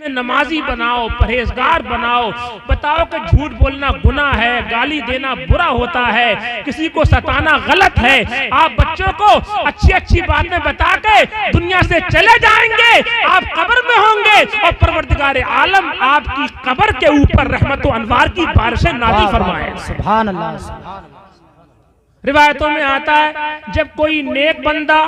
नमाजी बनाओ, परहेजगार बनाओ, बताओ कि झूठ बोलना गुनाह है, गाली देना बुरा होता है, किसी को सताना गलत है। आप बच्चों को अच्छी अच्छी बातें बता के दुनिया से चले जाएंगे, आप कब्र में होंगे और परवरदिगार आलम आपकी कब्र के ऊपर रहमत व अनवार की बारिशें नाज़िल फरमाए। सुभान अल्लाह। रिवायतों में आता है जब कोई नेक बंदा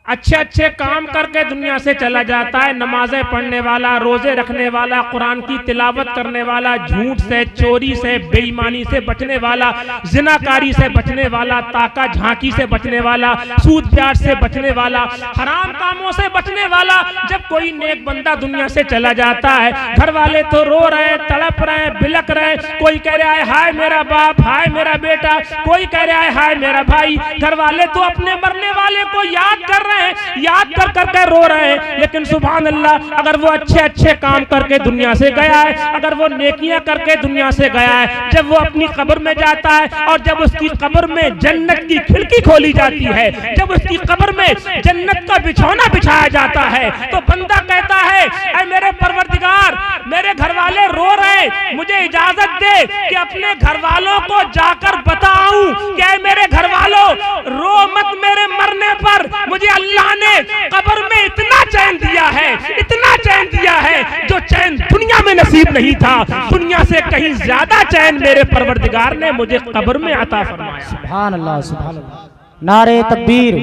अच्छे अच्छे काम करके दुनिया से चला जाता है, नमाजें पढ़ने वाला, रोजे रखने वाला, कुरान की तिलावत करने वाला, झूठ से, चोरी से, बेईमानी से बचने वाला, जिनाकारी से बचने वाला, ताका झांकी से बचने वाला, सूद प्याज से बचने वाला, हराम कामों से बचने वाला, जब कोई नेक बंदा दुनिया से चला जाता है, घर वाले तो रो रहे हैं, तड़प रहे हैं, बिलक रहे हैं, कोई कह रहा है हाय मेरा बाप, हाय मेरा बेटा, कोई कह रहा है हाय मेरा भाई। घर वाले तो अपने मरने वाले को याद कर रहे हैं, याद कर करके रो रहे हैं, लेकिन सुभान अल्लाह अगर वो अच्छे अच्छे काम करके दुनिया से गया है, अगर वो नेकियां करके दुनिया से गया है, जब वो अपनी कब्र में जाता है और जब उसकी कब्र में जन्नत की खिड़की खोली जाती है, जब उसकी कब्र में जन्नत का बिछौना बिछाया जाता है, तो बंदा कहता है ऐ मेरे परवरदिगार, मेरे घर वाले रो रहे, मुझे इजाजत दे कि अपने घर वालों को जाकर बताऊं कि मेरे घर वालों रो मत मेरे मरने पर, मुझे अल्लाह ने कब्र में इतना चैन दिया है, इतना चैन दिया है जो चैन दुनिया में नसीब नहीं था, दुनिया से कहीं ज्यादा चैन मेरे परवरदिगार ने मुझे कब्र में अता फरमाया। सुभान अल्लाह, सुभान अल्लाह। नारे तकबीर,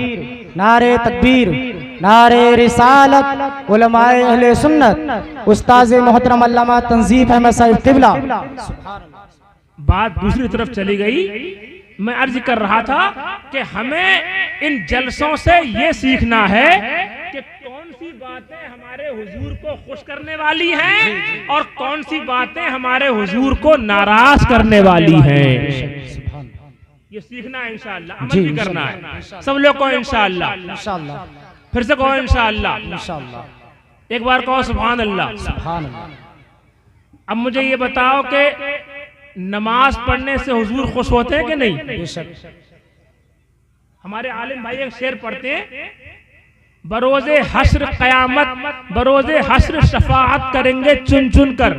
नारे तकबीर, नारे रिसालत, उलमाए अहले सुन्नत, उस्ताद मोहतरम अल्लामा तंजीफ अहमद साहिब किबला। बात दूसरी तरफ चली गई। मैं अर्ज कर रहा था कि हमें इन जलसों से ये सीखना है कि कौन सी बातें हमारे हुजूर को खुश करने वाली हैं और कौन सी बातें हमारे हुजूर को नाराज करने वाली हैं। ये सीखना है इंशाअल्लाह, अमल भी करना है सब लोग को इंशाअल्लाह। फिर से कहो इंशाअल्लाह, एक बार कहो सुभान अल्लाह, सुभान अल्लाह। अब मुझे ये बताओ कि नमाज पढ़ने से हुजूर खुश होते हैं कि नहीं? बेशक। हमारे आलिम भाई एक शेर पढ़ते हैं, बरोजे हश्र कयामत, बरोजे हश्र शफाअत करेंगे चुन चुन कर,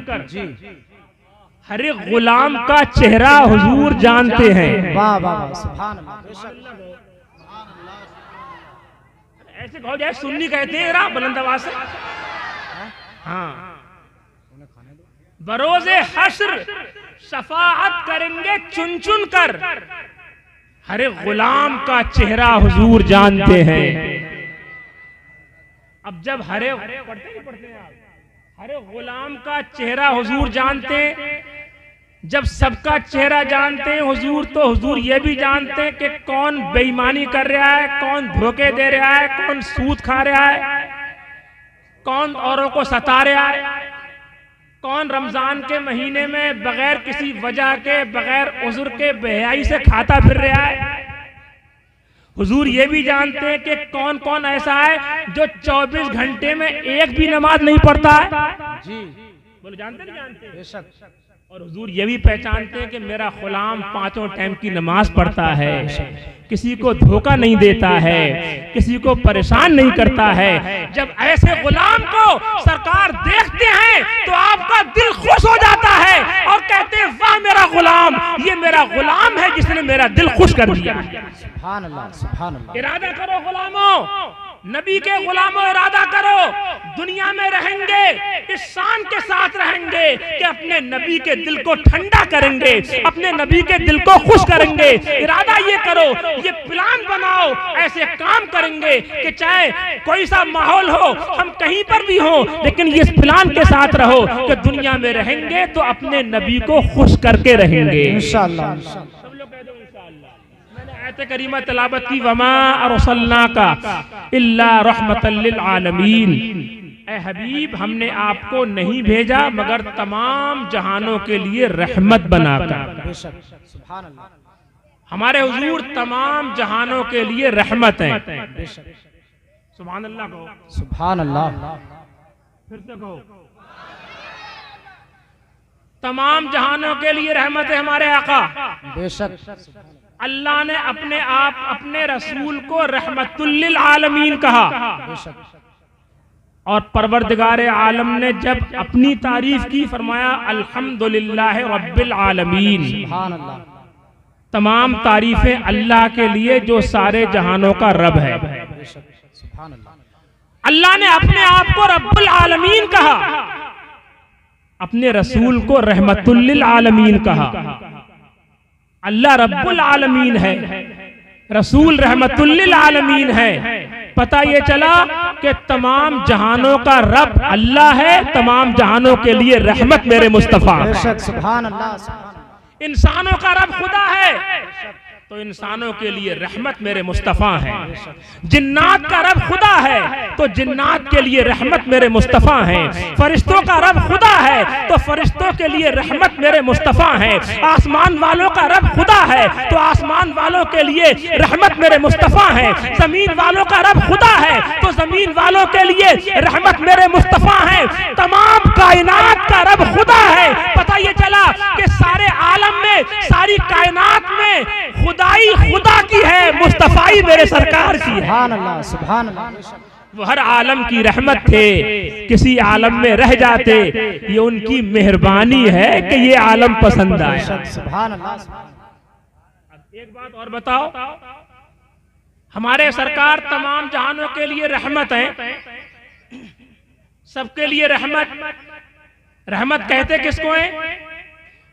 हर एक गुलाम का चेहरा हुजूर जानते हैं। वाह वाह, सुभान अल्लाह। ऐसे कहो जैसे सुन्नी कहते हैं जरा बुलंद आवाज से। हाँ, बरोजे हश्र शफाअत करेंगे चुन चुन कर, हर एक गुलाम का चेहरा हुजूर जानते हैं। अब जब हरे गुलाम का चेहरा हुजूर जानते हैं, जब सबका चेहरा जानते हैं हुजूर, तो हुजूर ये भी जानते हैं कि कौन बेईमानी कर रहा है, कौन धोखे दे रहा है, कौन सूद खा रहा है, कौन औरों को सता रहा है, कौन रमजान के महीने में बगैर किसी वजह के, बगैर उज़्र के बेहयाई से खाता फिर रहा है। हुजूर ये भी जानते हैं कि कौन कौन ऐसा है जो 24 घंटे में एक भी नमाज नहीं पढ़ता है। जी बोलो, जानते नहीं जानते? बेशक। और हुजूर ये भी पहचानते हैं कि मेरा गुलाम 5 टाइम की नमाज पढ़ता है, किसी को धोखा नहीं देता है, किसी को परेशान नहीं करता है। जब ऐसे गुलाम को सरकार देखते हैं तो आपका दिल खुश हो जाता है और कहते हैं वाह मेरा गुलाम, ये मेरा गुलाम है जिसने मेरा दिल खुश कर दिया। सुभान अल्लाह, सुभान अल्लाह। इरादा करो गुलामों, नबी के गुलामों इरादा करो, दुनिया में रहेंगे इस शान के साथ रहेंगे कि अपने नबी के दिल को ठंडा करेंगे, अपने नबी के दिल को खुश करेंगे। इरादा ये करो, ये प्लान बनाओ, ऐसे काम करेंगे कि चाहे कोई सा माहौल हो, हम कहीं पर भी हो, लेकिन ये प्लान के साथ रहो कि दुनिया में रहेंगे तो अपने नबी को खुश करके रहेंगे इंशाअल्लाह। सब लोग कह दो इंशाअल्लाह। मैंने आयत करीमा तिलावत की, वमा अरसलनाका इल्ला रहमतल लिल आलमीन, ऐ हबीब हमने आपको नहीं भेजा मगर तमाम जहानों के लिए रहमत बनाकर। सुभान अल्लाह, हमारे हुजूर तमाम जहानों के लिए रहमत है। सुभान अल्लाह कहो, सुभान अल्लाह। फिर से कहो, तमाम जहानों के लिए रहमत है हमारे आका। बेशक। अल्लाह ने अपने आप अपने रसूल को रहमतुल लिल आलमीन कहा। बेशक। और परवरदिगार आलम ने जब अपनी तारीफ की फरमाया अल्हम्दुलिल्लाह रब्बिल आलमीन, सुभान अल्लाह, तमाम तारीफें अल्लाह के लिए जो सारे जहानों का रब है। सुभान अल्लाह, अल्लाह ने अपने आप को रब्बुल आलमीन कहा, अपने रसूल को रहमतुल लिल आलमीन कहा। अल्लाह रब्बुल आलमीन है, रसूल रहमतुल लिल आलमीन है। पता ये चला कि तमाम जहानों का रब अल्लाह है, तमाम जहानों के लिए रहमत मेरे मुस्तफा। सुभान अल्लाह, इंसानों का रब खुदा है तो इंसानों के लिए रहमत मेरे मुस्तफा है। जिन्नात का रब खुदा है तो जिन्नात के लिए रहमत मेरे मुस्तफा है। फरिश्तों का रब खुदा है तो फरिश्तों के लिए रहमत मेरे मुस्तफा है। आसमान वालों का रब खुदा है तो आसमान वालों के लिए रहमत मेरे मुस्तफा है। जमीन वालों का रब खुदा है तो जमीन वालों के लिए रहमत मेरे मुस्तफा है। तमाम कायनात का रब खुदा है। पता ये चला कि सारे आलम में, सारी कायनात में खुदाई खुदा की है, मुस्तफाई मेरे सरकार की है। सुभान अल्लाह, सुभान अल्लाह, वो हर आलम की रहमत थे, किसी आलम में रह जाते, ये उनकी मेहरबानी है कि ये आलम पसंद आए। सुभान अल्लाह। एक बात और बताओ, हमारे सरकार तमाम जहानों के लिए रहमत है, सबके लिए रहमत। रहमत कहते किसको है?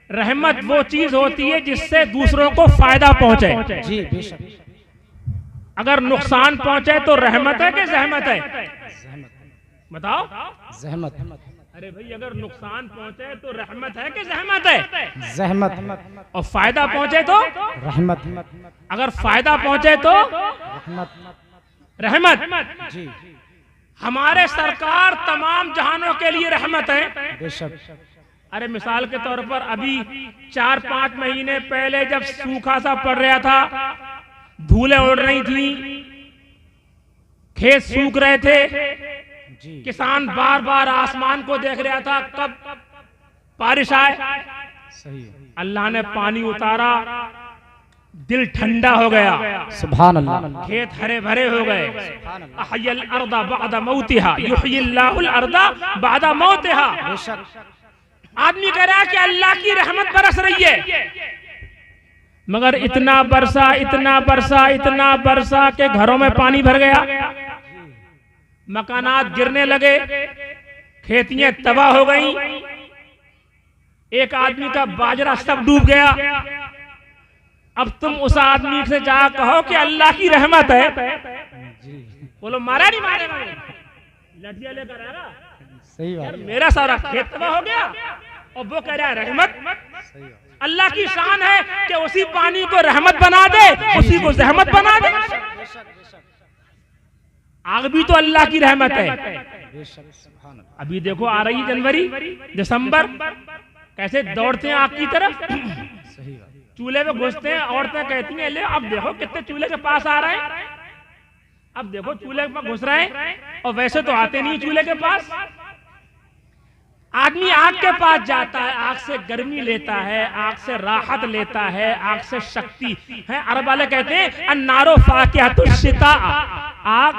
रहमत वो चीज होती है जिससे दूसरों को फायदा पहुंचे। जी बेशक। अगर नुकसान पहुंचे तो रहमत है कि जहमत है? बताओ। जहमत। अरे भाई, अगर नुकसान पहुंचे तो रहमत है कि जहमत है? जहमत। और फायदा पहुंचे तो रहमत। अगर फायदा पहुंचे तो रहमत। जी। हमारे सरकार तमाम जहानों के लिए रहमत है। बेशक। अरे मिसाल के तौर पर अभी 4-5 महीने पहले जब सूखा सा पड़ रहा था, धूलें उड़ रही थी, खेत सूख रहे थे, किसान बार बार आसमान को देख रहा था कब बारिश आए। सही। अल्लाह ने पानी उतारा, दिल ठंडा हो गया। सुभान अल्लाह। खेत हरे भरे हो गए। अहयल अर्दा बअदा मौतिहा युहयिल्लाहुल अर्दा बअदा मौतिहा। आदमी कह रहा है कि अल्लाह की रहमत बरस रही है, मगर इतना बरसा, इतना बरसा, इतना बरसा कि घरों में पानी भर गया, मकानात गिरने लगे, खेतियां तबाह हो गई, एक आदमी का बाजरा सब डूब गया। अब तुम उस आदमी से जा कहो कि अल्लाह की रहमत है, बोलो मारा नहीं मारेगा, लठिया लेकर आएगा। सही बात। मेरा सारा खेत तबाह हो गया और वो कह रहा है रहमत। अल्लाह की शान है कि उसी पानी को रहमत बना दे, उसी को जहमत बना दे। आग भी तो अल्लाह की रहमत है। अभी देखो आ रही जनवरी दिसंबर, कैसे दौड़ते हैं आग की तरफ, चूल्हे पे घुसते हैं। औरतें कहती हैं ले अब देखो कितने चूल्हे के पास आ रहे हैं, अब देखो चूल्हे पर घुस रहे हैं, और वैसे तो आते नहीं चूल्हे के पास। आदमी आग के पास जाता है, आग से गर्मी लेता है, आग से राहत लेता है, आग से शक्ति है। अरब वाले कहते हैं अन्नारो फाकिहतुश्शिता, आग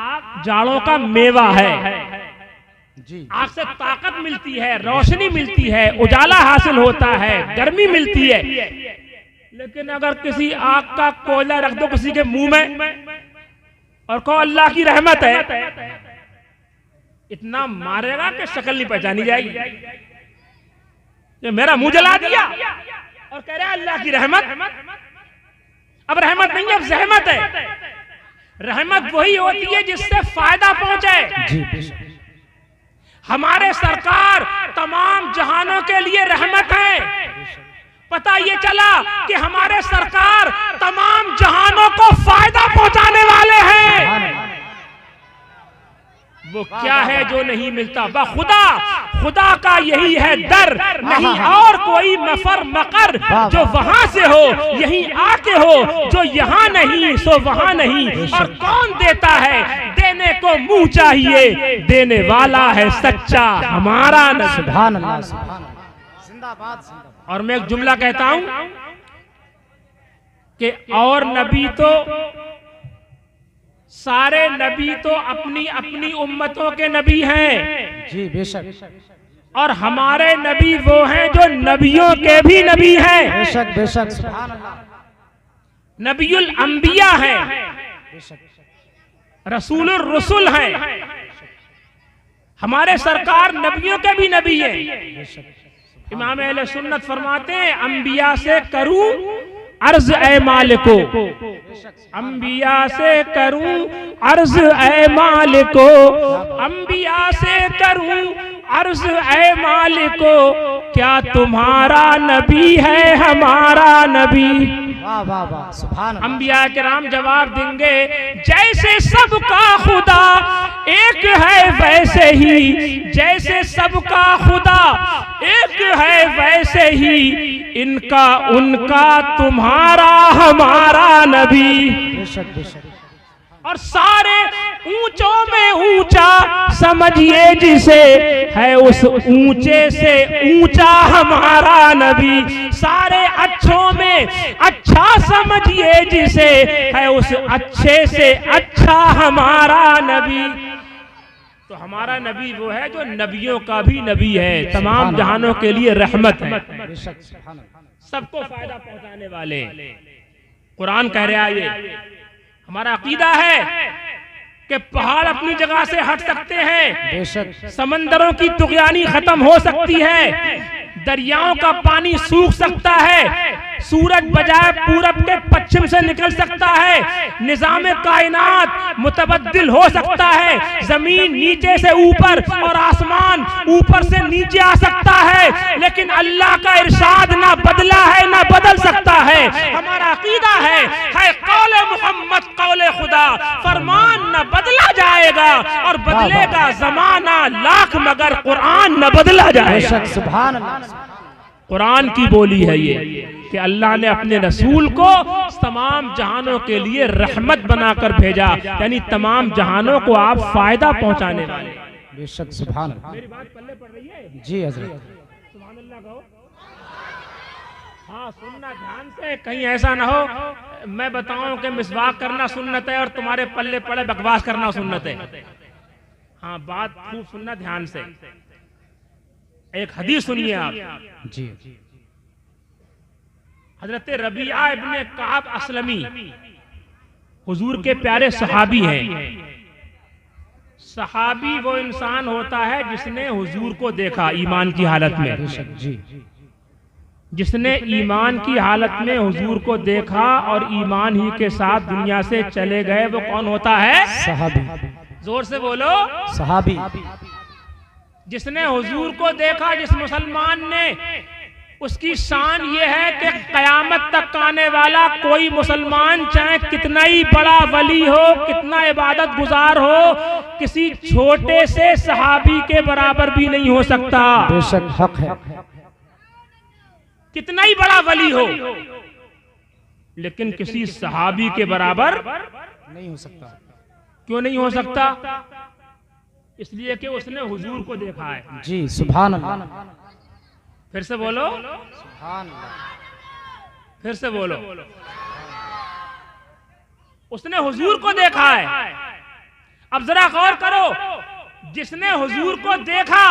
जाड़ों का मेवा है। आग से ताकत मिलती है, रोशनी मिलती है, उजाला हासिल होता है, गर्मी मिलती है। लेकिन अगर किसी आग का कोयला रख दो किसी के मुंह में और कहो अल्लाह की रहमत है, इतना मारेगा कि शक्ल नहीं पहचानी जाएगी। ये मेरा मुंह जला दिया और कह रहा है अल्लाह की रहमत। अब रहमत नहीं है, अब जहमत है। रहमत वही होती है जिससे फायदा पहुंचे। हमारे सरकार तमाम जहानों के लिए रहमत है। पता ये चला कि हमारे सरकार तमाम जहानों को फायदा पहुंचाने वाले हैं। वो क्या है जो नहीं मिलता? खुदा, खुदा का यही है दर, नहीं और कोई मफर मकर जो वहां से हो यहीं आके हो, जो यहाँ नहीं सो वहां नहीं। और कौन देता है? देने को मुंह चाहिए, देने वाला है सच्चा हमारा नबी। सुभान अल्लाह, जिंदाबाद। और मैं एक जुमला कहता हूं कि और नबी तो सारे नबी तो अपनी अपनी उम्मतों के नबी हैं, जी बेशक और हमारे नबी वो हैं जो नबियों के भी नबी हैं। बेशक बेशक सुभान अल्लाह, नबियुल अंबिया हैं, बेशक रसूलुर रसूल हैं। हमारे सरकार नबियों के भी नबी हैं। बेशक इमाम अहले सुन्नत फरमाते हैं, अंबिया से करूं अर्ज ए मालिको, अंबिया से करूं अर्ज ए मालिको, अंबिया से करूं अर्ज ए मालिको, क्या तुम्हारा नबी है हमारा नबी। वाह वाह वाह सुभान अल्लाह। अंबिया किराम जवाब देंगे, जैसे सबका खुदा एक है वैसे ही, जैसे सबका खुदा एक है वैसे ही, इनका उनका तुम्हारा हमारा नबी। बेशक बेशक और सारे ऊंचों में ऊंचा समझिए जिसे, है उस ऊंचे से ऊंचा हमारा नबी। सारे अच्छों में अच्छा समझिए जिसे, है उस अच्छे से अच्छा हमारा नबी। तो हमारा नबी वो है जो नबियों का भी नबी है, तमाम जहानों के लिए रहमत है, बेशक सुभान अल्लाह। सबको फायदा पहुंचाने वाले। कुरान कह रहा है, ये हमारा अकीदा है कि पहाड़ अपनी जगह से हट सकते हैं, बेशक समंदरों की तुगयानी खत्म हो सकती है, दरियाओं का पानी सूख सकता है, सूरज बजाय पूरब के पश्चिम से निकल सकता है, निजाम कायनात मुतबद्दिल हो सकता है, जमीन नीचे से ऊपर और आसमान ऊपर से नीचे आ सकता है, लेकिन अल्लाह का इरशाद ना बदला है ना बदल सकता है। हमारा अकीदा है कौले मोहम्मद कौले खुदा, फरमान न बदला जाएगा और बदलेगा जमाना लाख मगर कुरान न बदला जाएगा। बेशक सुभान अल्लाह। कुरान की बोली है ये कि अल्लाह ने अपने रसूल को तमाम जहानों के लिए रहमत बनाकर भेजा, यानी तमाम जहानों को आप फायदा पहुंचाने वाले। बेशक सुभान अल्लाह। मेरी बात पल्ले पड़ रही है? जी हजरत। सुभान अल्लाह कहो। हाँ, सुनना ध्यान से, कहीं ऐसा ना हो मैं बताऊं कि मिसवाक करना सुन्नत है और तुम्हारे पल्ले पड़े बकवास करना सुन्नत है। हाँ, बात खूब सुनना ध्यान से। एक हदीस सुनिए आप। जी हजरत रबिया इब्ने काब असलमी हुजूर के प्यारे सहाबी हैं। सहाबी वो इंसान होता है जिसने हुजूर को देखा ईमान की हालत में, बेशक जी। जिसने ईमान की हालत में हुजूर को देखा और ईमान ही के साथ दुनिया से चले गए, वो कौन होता है? सहाबी। जोर से बोलो। सहाबी। जिसने हुजूर को देखा, जिस मुसलमान ने, उसकी शान ये है कि कयामत तक आने वाला कोई मुसलमान चाहे कितना ही बड़ा वली हो, कितना इबादत गुजार हो, किसी छोटे से सहाबी के बराबर भी नहीं हो सकता। बेशक हक है। कितना ही बड़ा वली हो, लेकिन किसी सहाबी के बराबर नहीं हो सकता। क्यों नहीं हो सकता? इसलिए कि उसने हुजूर को देखा है। जी सुभान अल्लाह। फिर से बोलो। सुभान अल्लाह। फिर से बोलो। उसने हुजूर को देखा है। अब जरा गौर करो, जिसने हुजूर को देखा,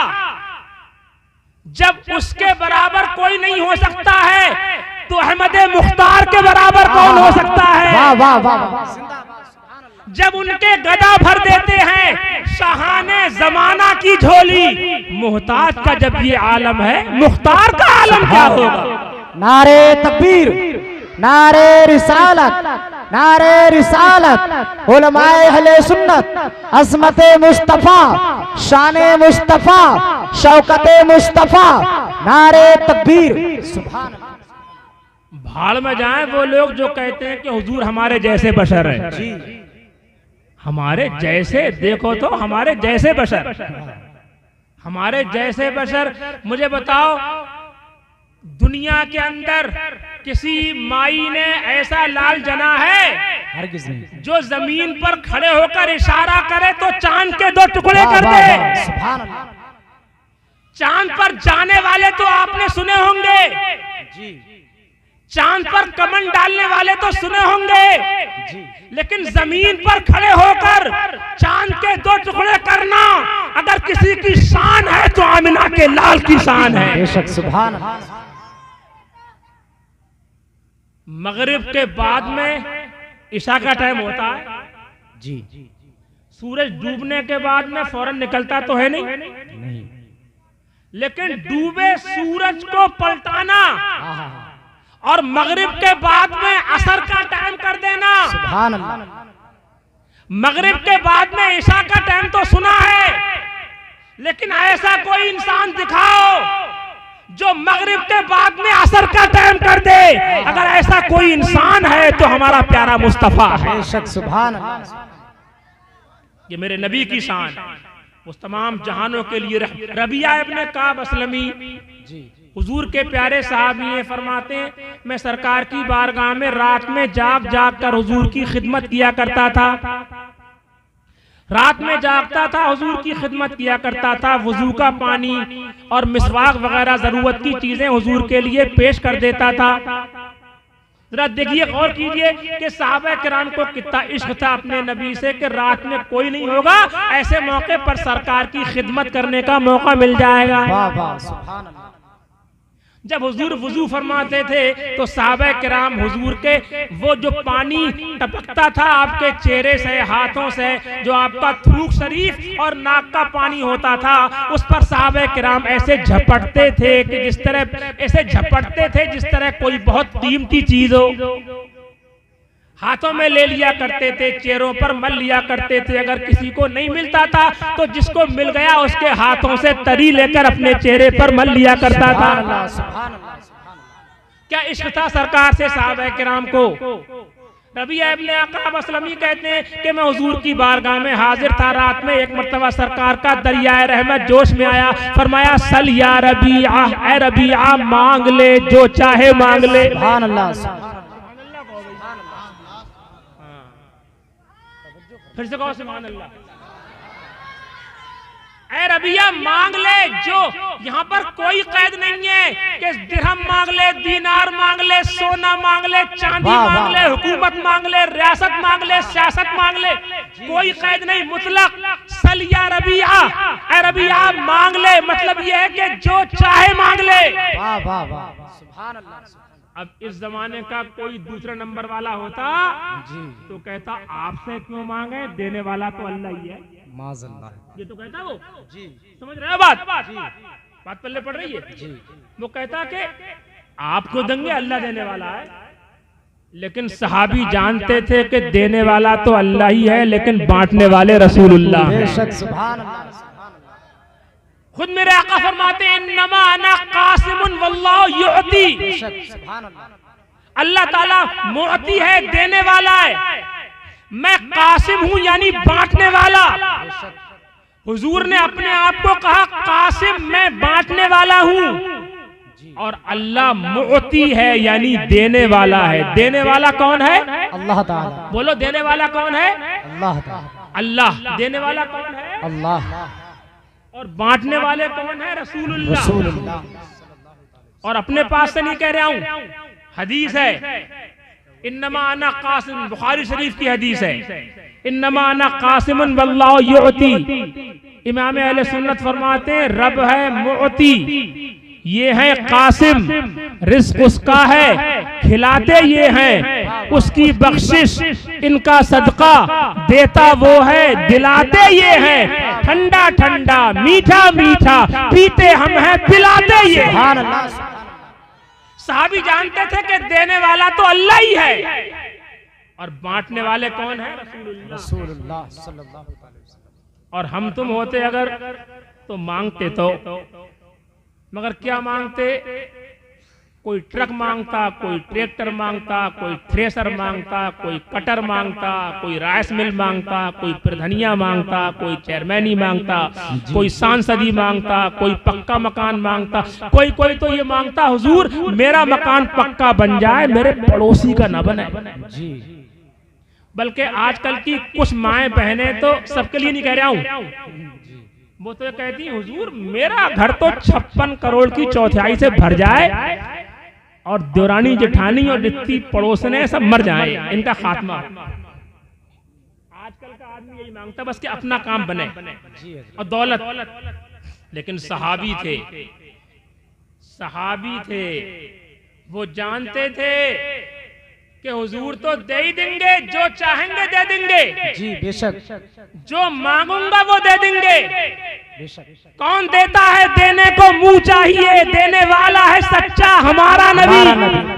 जब उसके बराबर कोई नहीं हो सकता है, तो अहमद मुख्तार के बराबर कौन हो सकता है? वाह वाह वाह। जब उनके गदा भर देते हैं शाहाने जमाना की झोली, मुहताज का जब ये आलम है, मुख्तार का आलम क्या होगा? नारे तकबीर, नारे रिसालत, नारे रिसालत, उलमाए अहले सुन्नत, अज़मते मुस्तफा, शाने मुस्तफा, शौकते मुस्तफा, नारे तकबीर। सुभान अल्लाह। भाड़ में जाएं वो लोग जो कहते हैं कि हुजूर हमारे जैसे बशर हैं। जी हमारे जैसे, देखो तो हमारे जैसे बशर, हमारे जैसे बशर। मुझे बताओ, दुनिया के अंदर किसी माई ने ऐसा लाल जना है हरगिज़ नहीं। जो जमीन पर खड़े होकर इशारा करे तो चांद के 2 टुकड़े कर दे? सुभान अल्लाह। चांद पर जाने वाले तो आपने सुने होंगे, जी। चांद पर कमंड डालने वाले तो सुने होंगे, लेकिन जमीन पर खड़े होकर चांद के 2 टुकड़े करना अगर किसी की शान है तो आमिना के लाल की शान है। बेशक, सुभान अल्लाह। मगरिब के बाद में इशा का टाइम होता है जी। सूरज डूबने के बाद में फौरन निकलता तो है नहीं, नहीं। लेकिन डूबे सूरज को पलटाना आहा, और मगरिब के बाद में असर का टाइम कर देना। सुभान अल्लाह। मगरिब के बाद में ईशा का टाइम तो सुना है, लेकिन ऐसा कोई इंसान दिखाओ जो मगरिब के बाद में असर का टाइम कर दे। अगर ऐसा कोई इंसान है तो हमारा प्यारा मुस्तफा है। बेशक, सुभान अल्लाह। ये मेरे नबी की शान, उस तमाम जहानों के लिए। रबिया इब्ने काब असलमी जी। हुजूर के प्यारे साहब ये फरमाते हैं, मैं सरकार की बारगाह में रात में जाग जाग कर हुजूर की खिदमत किया करता था। रात में जागता था, हुजूर की खिदमत किया करता था। वुजू का पानी और मिसवाक वगैरह जरूरत की चीजें हुजूर के लिए पेश कर देता था। जरा देखिए, गौर कीजिए कि सहाबा किराम को कितना इश्क था अपने नबी से कि रात में कोई नहीं होगा, ऐसे मौके पर सरकार की खिदमत करने का मौका मिल जाएगा। वाह वाह, सुभान अल्लाह। जब हुजूर वुजू फरमाते थे तो सहाबा किराम हुजूर के वो जो पानी टपकता था आपके चेहरे से, हाथों से, जो आपका थूक शरीफ और नाक का पानी होता था, उस पर सहाबा किराम ऐसे झपटते थे कि जिस तरह ऐसे झपटते थे जिस तरह कोई बहुत कीमती चीज हो। हाथों में ले लिया करते थे, चेहरों पर मल लिया करते थे। अगर किसी को नहीं मिलता था तो जिसको मिल गया उसके हाथों से तरी लेकर अपने चेहरे पर मल लिया करता था। क्या इश्क था सरकार से सहाबा किराम को। रबिया इब्ने काब असलमी कहते हैं कि मैं हुजूर की बारगाह में हाजिर था। रात में एक मर्तबा सरकार का दरियाए रहमत जोश में आया। फरमाया, सल या रबिया, ए रबिया मांग ले जो चाहे मांग ले। सुभान अल्लाह। फिर से कहो सुभान अल्लाह। ऐ रबिया मांग ले जो, यहाँ पर कोई कैद नहीं है कि दिरहम मांग ले, दीनार मांग ले, सोना मांग ले, चांदी मांग ले, हुकूमत मांग ले, रियासत मांग ले, सियासत मांग ले, कोई कैद नहीं, मुतलक। सल या रबिया, ऐ रबिया मांग ले, मतलब यह है कि जो चाहे मांग ले। वाह वाह वाह, सुभान अल्लाह। अब इस जमाने का कोई दूसरा नंबर वाला होता जी तो कहता आपसे क्यों मांगे, देने वाला तो अल्लाह ही है। माज़अल्लाह। ये तो कहता वो जी। समझ रहे हो बात पल्ले पड़ रही है जी। वो कहता कि आपको देंगे, अल्लाह देने वाला है। लेकिन सहाबी जानते थे कि देने वाला तो अल्लाह ही है, लेकिन बांटने वाले रसूलुल्लाह हैं। बेशक, सुभान अल्लाह। खुद मेरे आका फरमाते हैं, इन्नमा अना कासिमुन वल्लाहु युअती। बेशक, सुभान अल्लाह। अल्लाह ताला मुअती है, देने वाला है। मैं कासिम हूं यानी बांटने वाला। हुजूर ने अपने आप को कहा कासिम, मैं बांटने वाला हूं। और अल्लाह मुअती है यानी देने वाला है। देने वाला कौन है? अल्लाह ताला। बोलो, देने वाला कौन है? अल्लाह ताला। अल्लाह। देने वाला कौन है? अल्लाह। और बांटने वाले कौन है? रसूलुल्लाह। रसूलुल्लाह। और अपने पास से नहीं कह रहा हूं, हदीस है, इन्नमा अना कासिम, बुखारी शरीफ की हदीस है, इन्नमा अना कासिमुन वल्लाहु युअती। इमाम अहले सुन्नत फरमाते हैं, रब है मुअती, ये है कासिम, रिस्क उसका है, खिलाते ये हैं, उसकी बख्शिश, इनका सदका देता वो है, दिलाते ये हैं, ठंडा ठंडा मीठा मीठा पीते हम हैं, पिलाते ये। सुभान अल्लाह। सहाबी जानते थे कि देने वाला तो अल्लाह ही है और बांटने वाले कौन है? रसूलुल्लाह सल्लल्लाहु अलैहि वसल्लम। और हम तुम होते अगर तो मांगते तो, मगर क्या मांगते? कोई ट्रक मांगता, कोई ट्रैक्टर मांगता, कोई थ्रेसर मांगता, कोई कटर मांगता, कोई राइस मिल मांगता, कोई प्रधनिया मांगता, कोई चेयरमैनी मांगता, कोई सांसदी मांगता, कोई पक्का मकान मांगता, कोई कोई तो ये मांगता, हुजूर मेरा मकान पक्का बन जाए, मेरे पड़ोसी का न बने। जी। बल्कि आजकल की कुछ माएं बहनें तो सबके लिए नहीं कह रहा हूं, वो तो कहती है, हुजूर मेरा घर तो 56 करोड़ की चौथाई से भर जाए और देवरानी जेठानी और जितनी पड़ोसने सब मर जाए, इनका खात्मा। आजकल का आदमी यही मांगता बस कि अपना काम बने और दौलत। लेकिन सहाबी थे, वो जानते थे कि हुजूर तो दे ही देंगे, जो चाहेंगे दे देंगे। जी बेशक, जो मांगूंगा वो दे देंगे। बेशक। कौन देता है? देने को मुंह चाहिए, देने वाला है सच्चा हमारा नबी।